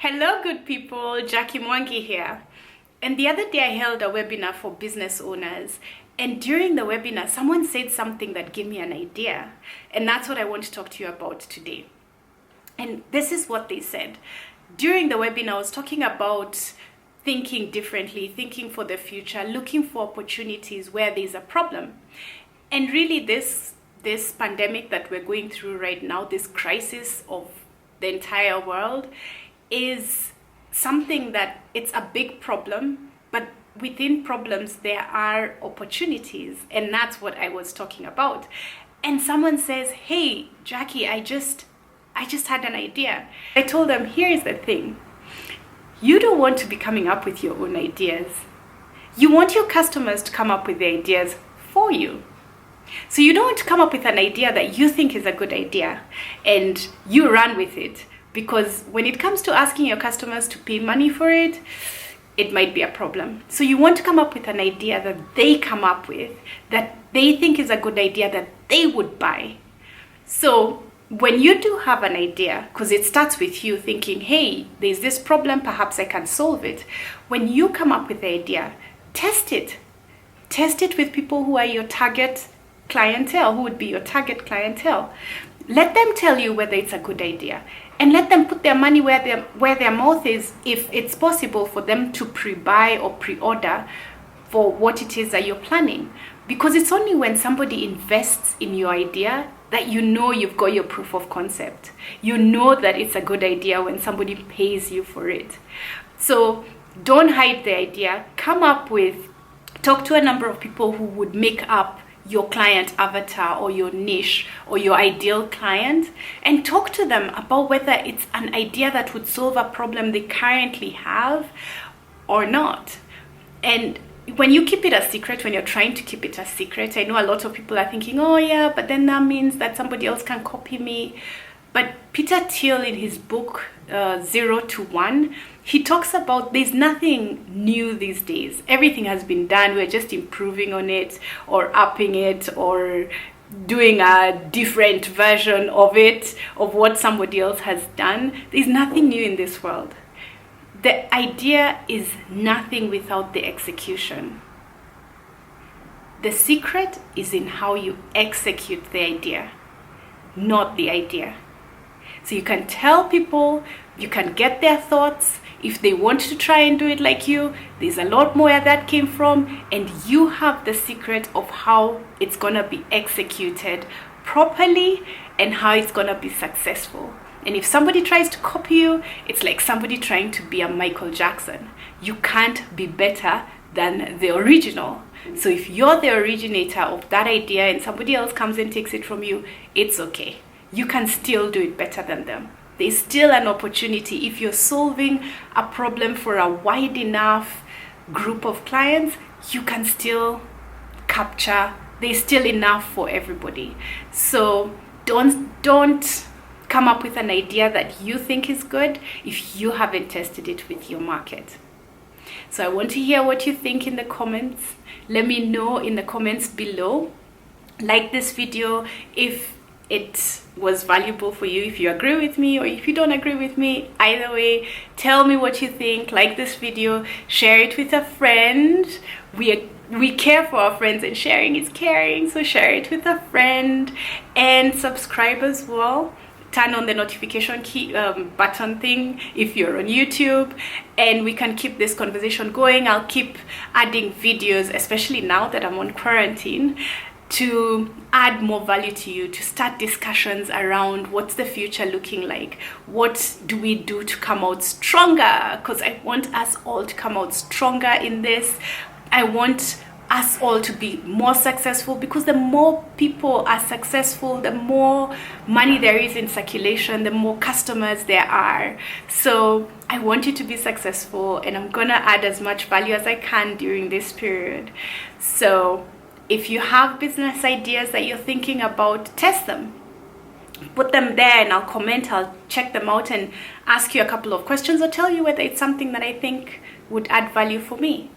Hello, good people. Jackie Mwangi here. And the other day I held a webinar for business owners. And during the webinar, someone said something that gave me an idea. And that's what I want to talk to you about today. And this is what they said. During the webinar, I was talking about thinking differently, thinking for the future, looking for opportunities where there's a problem. And really this pandemic that we're going through right now, this crisis of the entire world, is something that it's a big problem, but within problems there are opportunities, and that's what I was talking about. And someone says, "Hey, Jackie, I just had an idea." I told them, here's the thing. You don't want to be coming up with your own ideas. You want your customers to come up with the ideas for you. So you don't want to come up with an idea that you think is a good idea and you run with it. Because when it comes to asking your customers to pay money for it, it might be a problem. So you want to come up with an idea that they come up with, that they think is a good idea, that they would buy. So when you do have an idea, because it starts with you thinking, hey, there's this problem, perhaps I can solve it. When you come up with the idea, test it. Test it with people who are your target clientele, who would be your target clientele. Let them tell you whether it's a good idea. And let them put their money where their mouth is, if it's possible for them to pre-buy or pre-order for what it is that you're planning. Because it's only when somebody invests in your idea that you know you've got your proof of concept. You know that it's a good idea when somebody pays you for it. So don't hide the idea. Talk to a number of people who would make up your client avatar or your niche or your ideal client, and talk to them about whether it's an idea that would solve a problem they currently have or not. And when you keep it a secret, when you're trying to keep it a secret, I know a lot of people are thinking, oh yeah, but then that means that somebody else can copy me. But Peter Thiel, in his book 0 to 1, he talks about there's nothing new these days. Everything has been done. We're just improving on it or upping it or doing a different version of it, of what somebody else has done. There's nothing new in this world. The idea is nothing without the execution. The secret is in how you execute the idea, not the idea. So you can tell people, you can get their thoughts. If they want to try and do it like you, there's a lot more where that came from, and you have the secret of how it's gonna be executed properly and how it's gonna be successful. And if somebody tries to copy you, it's like somebody trying to be a Michael Jackson. You can't be better than the original. So if you're the originator of that idea and somebody else comes and takes it from you, it's okay. You can still do it better than them. There's still an opportunity. If you're solving a problem for a wide enough group of clients, you can still capture. There's still enough for everybody. So don't come up with an idea that you think is good if you haven't tested it with your market. So I want to hear what you think in the comments. Let me know in the comments below. Like this video if it was valuable for you, if you agree with me or if you don't agree with me. Either way, tell me what you think. Like this video, share it with a friend. We care for our friends, and sharing is caring, so share it with a friend. And subscribe as well. Turn on the notification key button thing if you're on YouTube, and we can keep this conversation going. I'll keep adding videos, especially now that I'm on quarantine, to add more value to you, to start discussions around what's the future looking like, what do we do to come out stronger, because I want us all to come out stronger in this. I want us all to be more successful, because the more people are successful, the more money there is in circulation, the more customers there are. So I want you to be successful, and I'm gonna add as much value as I can during this period. So if you have business ideas that you're thinking about, test them. Put them there and I'll comment, I'll check them out and ask you a couple of questions or tell you whether it's something that I think would add value for me.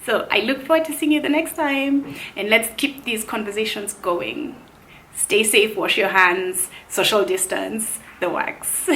So I look forward to seeing you the next time, and let's keep these conversations going. Stay safe, wash your hands, social distance, the works.